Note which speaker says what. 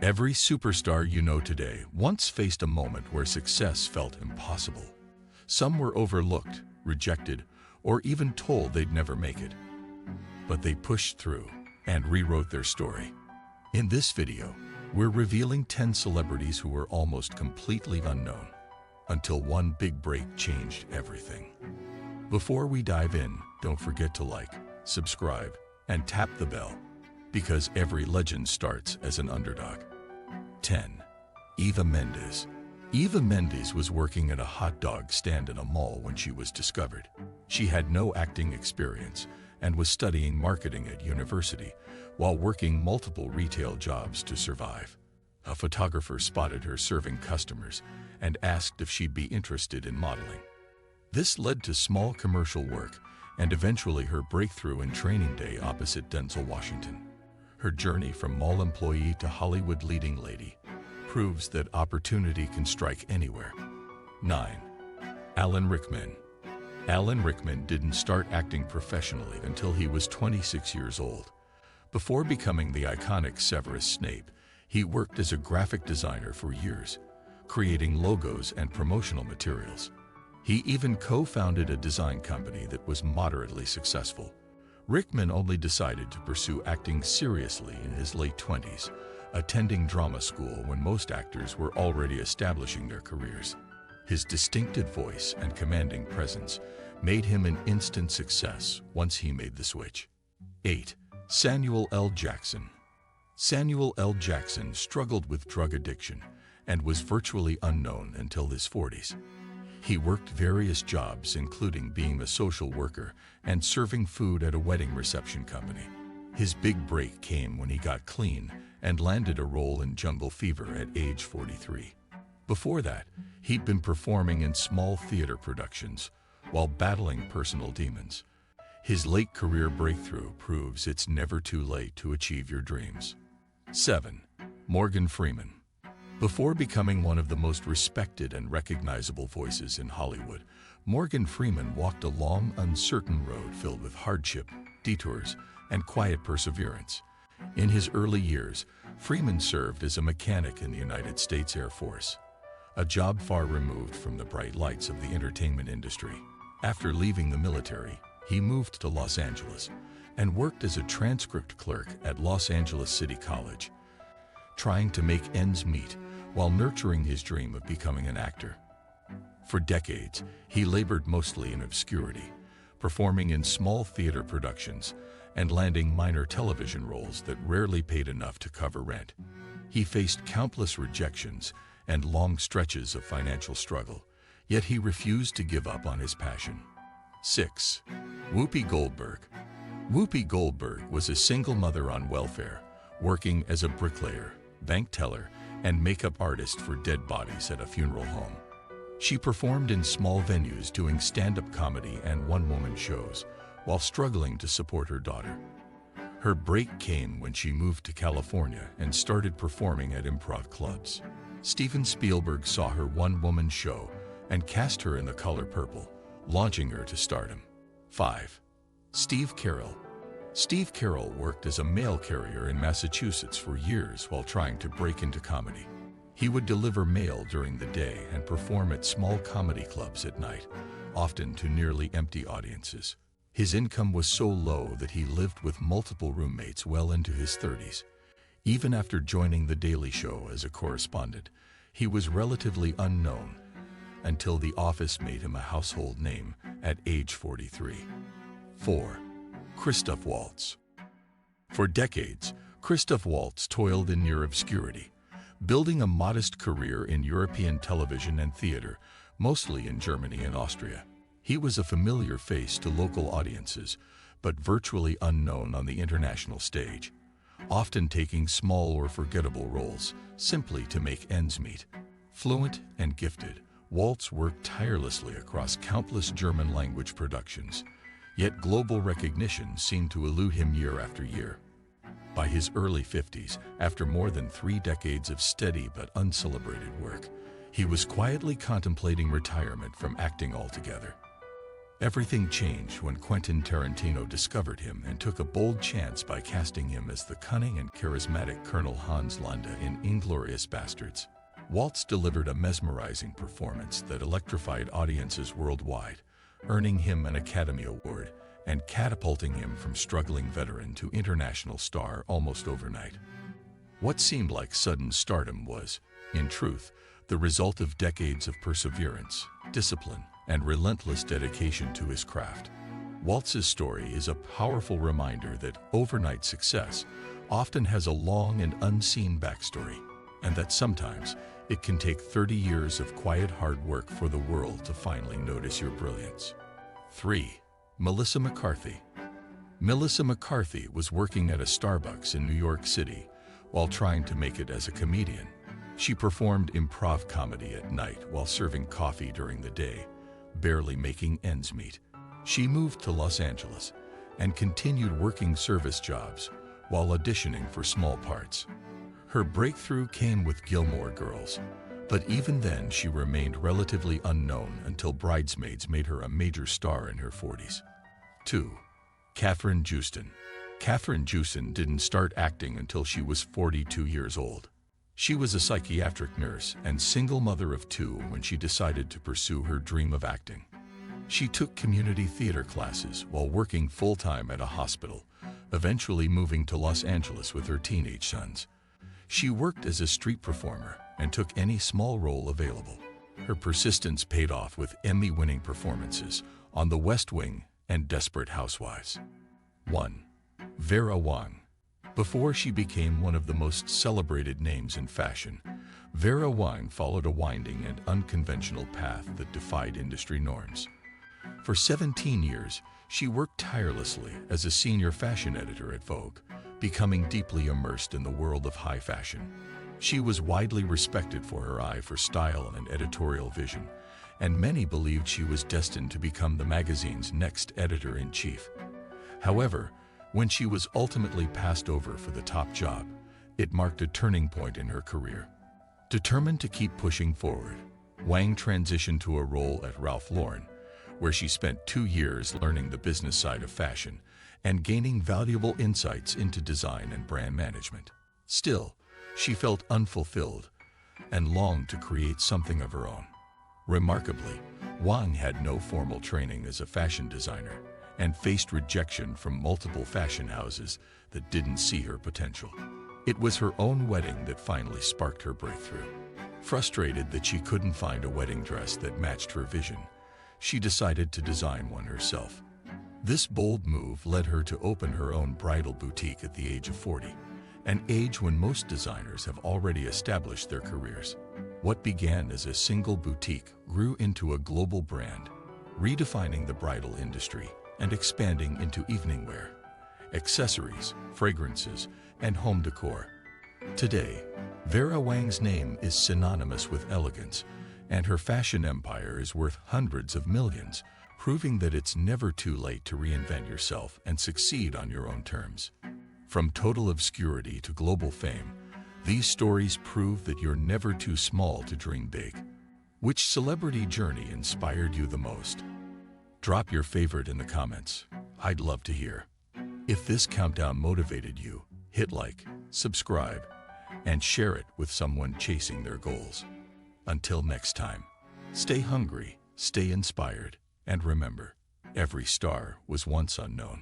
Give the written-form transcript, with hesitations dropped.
Speaker 1: Every superstar you know today once faced a moment where success felt impossible. Some were overlooked, rejected, or even told they'd never make it. But they pushed through and rewrote their story. In this video, we're revealing 10 celebrities who were almost completely unknown, until one big break changed everything. Before we dive in, don't forget to like, subscribe, and tap the bell, because every legend starts as an underdog. 10. Eva Mendes. Eva Mendes was working at a hot dog stand in a mall when she was discovered. She had no acting experience and was studying marketing at university while working multiple retail jobs to survive. A photographer spotted her serving customers and asked if she'd be interested in modeling. This led to small commercial work and eventually her breakthrough in Training Day opposite Denzel Washington. Her journey from mall employee to Hollywood leading lady proves that opportunity can strike anywhere. 9. Alan Rickman. Alan Rickman didn't start acting professionally until he was 26 years old. Before becoming the iconic Severus Snape, he worked as a graphic designer for years, creating logos and promotional materials. He even co-founded a design company that was moderately successful. Rickman only decided to pursue acting seriously in his late 20s, attending drama school when most actors were already establishing their careers. His distinctive voice and commanding presence made him an instant success once he made the switch. 8. Samuel L. Jackson. Samuel L. Jackson struggled with drug addiction and was virtually unknown until his 40s. He worked various jobs, including being a social worker and serving food at a wedding reception company. His big break came when he got clean and landed a role in Jungle Fever at age 43. Before that, he'd been performing in small theater productions while battling personal demons. His late career breakthrough proves it's never too late to achieve your dreams. 7. Morgan Freeman. Before becoming one of the most respected and recognizable voices in Hollywood, Morgan Freeman walked a long, uncertain road filled with hardship, detours, and quiet perseverance. In his early years, Freeman served as a mechanic in the United States Air Force, a job far removed from the bright lights of the entertainment industry. After leaving the military, he moved to Los Angeles and worked as a transcript clerk at Los Angeles City College, trying to make ends meet while nurturing his dream of becoming an actor. For decades, he labored mostly in obscurity, performing in small theater productions and landing minor television roles that rarely paid enough to cover rent. He faced countless rejections and long stretches of financial struggle, yet he refused to give up on his passion. 6. Whoopi Goldberg. Whoopi Goldberg was a single mother on welfare, working as a bricklayer, bank teller, and makeup artist for dead bodies at a funeral home. She performed in small venues doing stand-up comedy and one-woman shows while struggling to support her daughter. Her break came when she moved to California and started performing at improv clubs. Steven Spielberg saw her one-woman show and cast her in The Color Purple, launching her to stardom. 5. Steve Carell. Steve Carell worked as a mail carrier in Massachusetts for years while trying to break into comedy. He would deliver mail during the day and perform at small comedy clubs at night, often to nearly empty audiences. His income was so low that he lived with multiple roommates well into his 30s. Even after joining The Daily Show as a correspondent, he was relatively unknown until The Office made him a household name at age 43. 4. Christoph Waltz. For decades, Christoph Waltz toiled in near obscurity, building a modest career in European television and theater, mostly in Germany and Austria. He was a familiar face to local audiences, but virtually unknown on the international stage, often taking small or forgettable roles simply to make ends meet. Fluent and gifted, Waltz worked tirelessly across countless German-language productions, yet global recognition seemed to elude him year after year. By his early 50s, after more than 3 decades of steady but uncelebrated work, he was quietly contemplating retirement from acting altogether. Everything changed when Quentin Tarantino discovered him and took a bold chance by casting him as the cunning and charismatic Colonel Hans Landa in *Inglourious Basterds*. Waltz delivered a mesmerizing performance that electrified audiences worldwide, earning him an Academy Award and catapulting him from struggling veteran to international star almost overnight. What seemed like sudden stardom was, in truth, the result of decades of perseverance, discipline, and relentless dedication to his craft. Waltz's story is a powerful reminder that overnight success often has a long and unseen backstory, and that sometimes it can take 30 years of quiet hard work for the world to finally notice your brilliance. 3. Melissa McCarthy. Melissa McCarthy was working at a Starbucks in New York City while trying to make it as a comedian. She performed improv comedy at night while serving coffee during the day, barely making ends meet. She moved to Los Angeles and continued working service jobs while auditioning for small parts. Her breakthrough came with Gilmore Girls, but even then she remained relatively unknown until Bridesmaids made her a major star in her 40s. 2. Kathryn Joosten. Kathryn Joosten didn't start acting until she was 42 years old. She was a psychiatric nurse and single mother of 2 when she decided to pursue her dream of acting. She took community theater classes while working full-time at a hospital, eventually moving to Los Angeles with her teenage sons. She worked as a street performer and took any small role available. Her persistence paid off with Emmy-winning performances on The West Wing and Desperate Housewives. 1. Vera Wang. Before she became one of the most celebrated names in fashion, Vera Wang followed a winding and unconventional path that defied industry norms. For 17 years, she worked tirelessly as a senior fashion editor at Vogue, becoming deeply immersed in the world of high fashion. She was widely respected for her eye for style and editorial vision, and many believed she was destined to become the magazine's next editor-in-chief. However, when she was ultimately passed over for the top job, it marked a turning point in her career. Determined to keep pushing forward, Wang transitioned to a role at Ralph Lauren, where she spent 2 years learning the business side of fashion and gaining valuable insights into design and brand management. Still, she felt unfulfilled and longed to create something of her own. Remarkably, Wang had no formal training as a fashion designer and faced rejection from multiple fashion houses that didn't see her potential. It was her own wedding that finally sparked her breakthrough. Frustrated that she couldn't find a wedding dress that matched her vision, she decided to design one herself. This bold move led her to open her own bridal boutique at the age of 40, an age when most designers have already established their careers. What began as a single boutique grew into a global brand, redefining the bridal industry and expanding into evening wear, accessories, fragrances, and home decor. Today, Vera Wang's name is synonymous with elegance, and her fashion empire is worth hundreds of millions, proving that it's never too late to reinvent yourself and succeed on your own terms. From total obscurity to global fame, these stories prove that you're never too small to dream big. Which celebrity journey inspired you the most? Drop your favorite in the comments. I'd love to hear. If this countdown motivated you, hit like, subscribe, and share it with someone chasing their goals. Until next time, stay hungry, stay inspired, and remember, every star was once unknown.